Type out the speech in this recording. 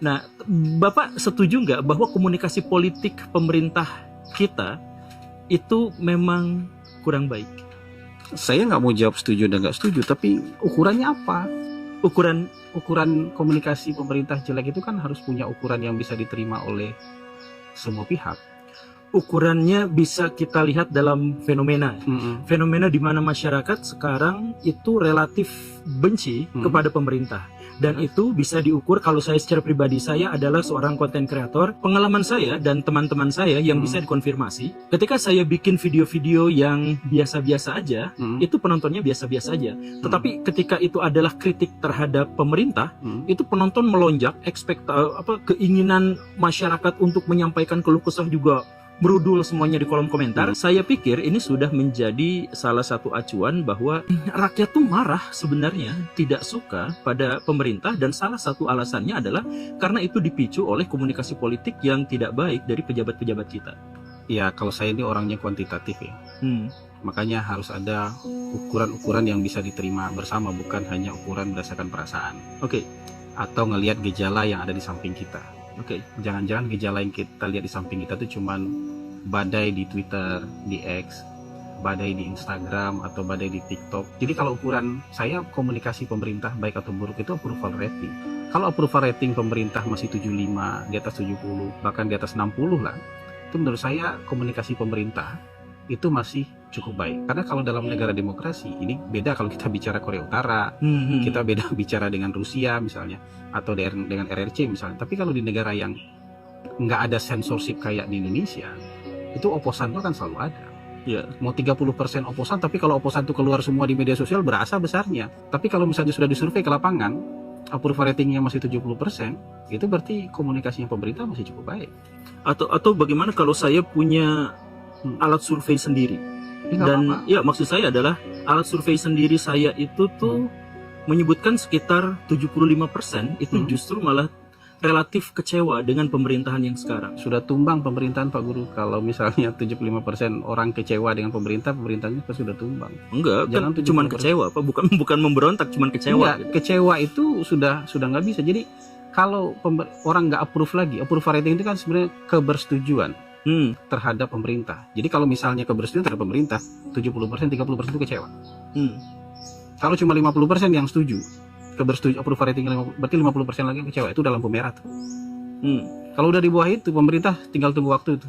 Nah, Bapak setuju nggak bahwa komunikasi politik pemerintah kita itu memang kurang baik? Saya nggak mau jawab setuju dan nggak setuju, tapi ukurannya apa? Ukuran Ukuran komunikasi pemerintah jelek itu kan harus punya ukuran yang bisa diterima oleh semua pihak. ukurannya bisa kita lihat dalam fenomena. Fenomena di mana masyarakat sekarang itu relatif benci kepada pemerintah. Dan itu bisa diukur. Kalau saya secara pribadi, saya adalah seorang konten kreator. Pengalaman saya dan teman-teman saya yang bisa dikonfirmasi, ketika saya bikin video-video yang biasa-biasa aja, itu penontonnya biasa-biasa aja. Tetapi ketika itu adalah kritik terhadap pemerintah, itu penonton melonjak, keinginan masyarakat untuk menyampaikan keluh kesah juga merudul semuanya di kolom komentar. Saya pikir ini sudah menjadi salah satu acuan bahwa rakyat tuh marah sebenarnya, tidak suka pada pemerintah, dan salah satu alasannya adalah karena itu dipicu oleh komunikasi politik yang tidak baik dari pejabat-pejabat kita. Ya, kalau saya ini orangnya kuantitatif ya. Makanya harus ada ukuran-ukuran yang bisa diterima bersama, bukan hanya ukuran berdasarkan perasaan. Oke. Atau ngelihat gejala yang ada di samping kita. Oke. Jangan-jangan gejala yang kita lihat di samping kita itu cuman badai di Twitter, di X, badai di Instagram, atau badai di TikTok. Jadi kalau ukuran saya komunikasi pemerintah baik atau buruk itu approval rating. Kalau approval rating pemerintah masih 75, di atas 70, bahkan di atas 60 lah, itu menurut saya komunikasi pemerintah itu masih cukup baik. Karena kalau dalam negara demokrasi, ini beda kalau kita bicara Korea Utara, kita beda bicara dengan Rusia misalnya, atau dengan RRC misalnya. Tapi kalau di negara yang nggak ada censorship kayak di Indonesia, itu oposan itu kan selalu ada. Ya. Mau 30% oposan, tapi kalau oposan itu keluar semua di media sosial berasa besarnya. Tapi kalau misalnya sudah disurvei ke lapangan, approval ratingnya masih 70%, itu berarti komunikasinya pemerintah masih cukup baik. Atau bagaimana kalau saya punya alat survei sendiri? Dan ya, maksud saya adalah alat survei sendiri saya itu tuh menyebutkan sekitar 75% itu justru malah relatif kecewa dengan pemerintahan yang sekarang. Sudah tumbang pemerintahan Pak Guru. Kalau misalnya 75% orang kecewa dengan pemerintahnya pasti sudah tumbang. Enggak, Jangan kan cuman kecewa, Pak. Bukan memberontak, cuman kecewa. Enggak, gitu. Kecewa itu sudah nggak bisa. Jadi kalau orang nggak approve lagi, approve rating itu kan sebenarnya kebersetujuan terhadap pemerintah. Jadi kalau misalnya kebersetujuan terhadap pemerintah 70%, 30% itu kecewa. Kalau cuma 50% yang setuju, kebersetujuan approval rating 50, berarti 50% lagi yang kecewa. Itu dalam lampu merah tuh. Kalau udah di bawah itu, pemerintah tinggal tunggu waktu itu.